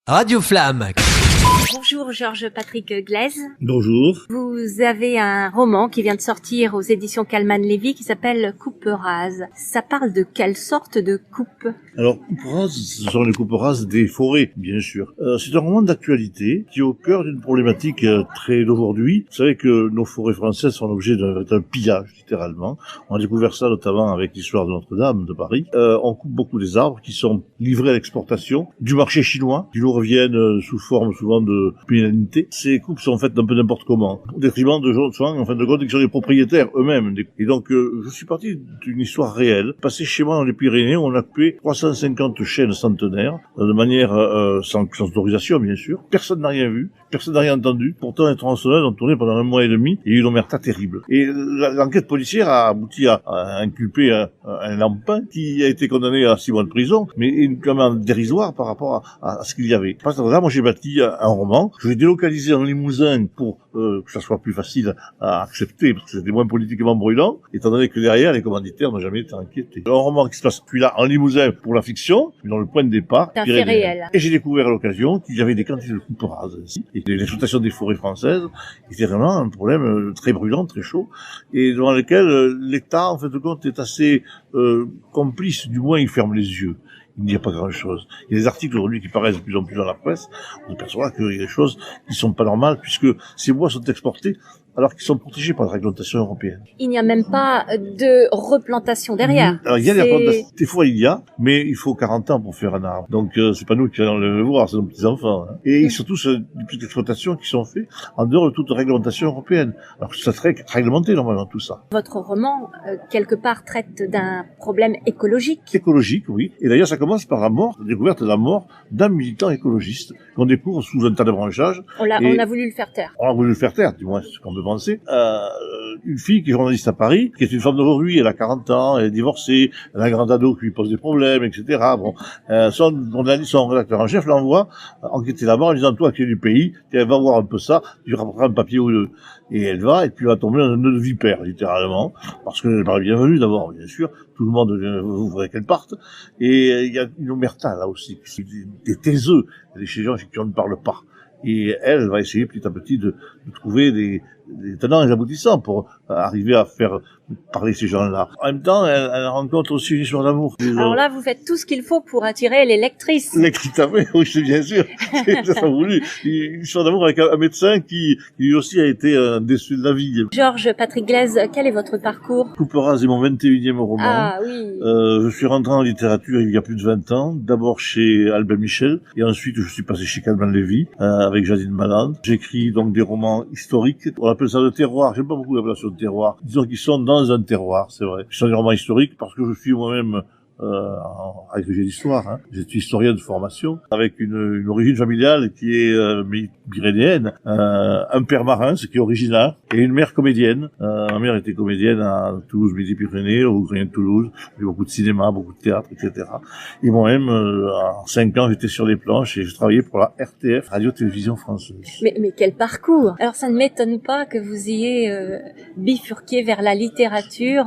Radio Flamme. Bonjour Georges Patrick Glaise. Bonjour. Vous avez un roman qui vient de sortir aux éditions Calman-Lévy qui s'appelle Coupe rase. Ça parle de quelle sorte de coupe? Alors, coupe rase, ce sont les coupes rases des forêts, bien sûr. C'est un roman d'actualité qui est au cœur d'une problématique très d'aujourd'hui. Vous savez que nos forêts françaises sont l'objet d'un pillage, littéralement. On a découvert ça notamment avec l'histoire de Notre-Dame de Paris. On coupe beaucoup des arbres qui sont livrés à l'exportation du marché chinois, qui nous reviennent sous forme souvent de pénalité. Ces coupes sont faites un peu n'importe comment, au détriment de gens, en fin de compte, qui sont les propriétaires eux-mêmes. Et donc, je suis parti d'une histoire réelle, passée chez moi dans les Pyrénées, où on a coupé 350 chênes centenaires, de manière sans autorisation, bien sûr. Personne n'a rien vu, personne n'a rien entendu. Pourtant, les tronçonneuses ont tourné pendant 1 mois et demi, et il y a eu une omerta terrible. Et l'enquête policière a abouti à inculper un lampin qui a été condamné à 6 mois de prison, mais quand même dérisoire par rapport à ce qu'il y avait. Parce que là, moi, j'ai bâti un roman. Je l'ai délocalisé en Limousin pour que ça soit plus facile à accepter, parce que c'était moins politiquement brûlant, étant donné que derrière, les commanditaires n'ont jamais été inquiétés. Un roman qui se passe, puis là, en Limousin pour la fiction, mais dans le point de départ, C'est un fait réel. Et j'ai découvert à l'occasion qu'il y avait des quantités de coupes rases ici, et que l'exploitation des forêts françaises était vraiment un problème très brûlant, très chaud, et devant lequel l'État, en fait de compte, est assez complice, du moins il ferme les yeux. Il n'y a pas grand-chose. Il y a des articles aujourd'hui qui paraissent de plus en plus dans la presse. On s'aperçoit qu'il y a des choses qui sont pas normales puisque ces bois sont exportés alors qu'ils sont protégés par la réglementation européenne. Il n'y a même pas de replantation derrière. Alors, il y a des replantations. Des fois, il y a, mais il faut 40 ans pour faire un arbre. Donc, c'est pas nous qui allons le voir, c'est nos petits-enfants. Hein. Et surtout, c'est des petites exploitations qui sont faites en dehors de toute réglementation européenne. Alors que ça serait réglementé, normalement, tout ça. Votre roman, quelque part, traite d'un problème écologique. Écologique, oui. Et d'ailleurs, ça commence par la découverte de la mort d'un militant écologiste qu'on découvre sous un tas de branchages. On a voulu le faire taire. On a voulu le faire taire, du moins, c'est ce qu'on peut penser. Une fille qui est journaliste à Paris, qui est une femme d'aujourd'hui, elle a 40 ans, elle est divorcée, elle a un grand ado qui lui pose des problèmes, etc. Bon, son rédacteur en chef l'envoie enquêter là-bas en disant, toi qui es du pays, elle va voir un peu ça, tu rapporteras un papier ou deux. Et elle va, et puis elle va tomber dans un nœud de vipère, littéralement, parce qu'elle n'est pas la bienvenue d'abord, bien sûr, tout le monde voudrait qu'elle parte, et il y a une omerta là aussi, des taiseux, chez les gens qui ne parlent pas. Et elle va essayer petit à petit de trouver des tenants et aboutissants pour arriver à faire parler ces gens-là. En même temps, elle rencontre aussi une histoire d'amour. Alors là, vous faites tout ce qu'il faut pour attirer les lectrices. Oui, c'est bien sûr. C'est voulu. Une histoire d'amour avec un médecin qui lui aussi a été déçu de la vie. Georges Patrick Glaise, quel est votre parcours? Coupe rase est mon 21e roman. Ah oui. Je suis rentré en littérature il y a plus de 20 ans, d'abord chez Albin Michel, et ensuite je suis passé chez Calman-Lévy, avec Jadine Maland. J'écris donc des romans historiques. On appelle ça le terroir. J'aime pas beaucoup l'appellation de terroir. Disons qu'ils sont dans un terroir, c'est vrai. Ce sont des romans historiques parce que je suis moi-même agrégé d'histoire. Hein. Je suis historien de formation, avec une origine familiale qui est pyrénéenne, un père marin, ce qui est original, et une mère comédienne. Ma mère était comédienne à Toulouse, Midi-Pyrénées, au Grenier de Toulouse. J'ai beaucoup de cinéma, beaucoup de théâtre, etc. Et moi-même, en 5 ans, j'étais sur les planches et je travaillais pour la RTF, Radio-Télévision Française. Mais quel parcours! Alors ça ne m'étonne pas que vous ayez bifurqué vers la littérature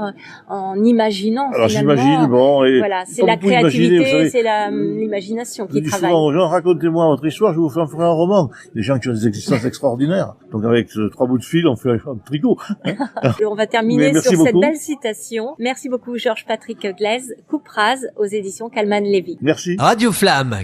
en imaginant. Alors finalement, j'imagine, bon, et voilà, c'est la créativité, c'est l'imagination qui travaille. Souvent aux gens, racontez-moi votre histoire, je vous ferai un roman. Des gens qui ont des existences extraordinaires. Donc avec 3 bouts de fil, on fait un tricot. Hein. On va terminer sur beaucoup. Cette belle citation. Merci beaucoup Georges Patrick Glaise. Coupe rase aux éditions Calman-Lévy. Merci. Radio Flamme.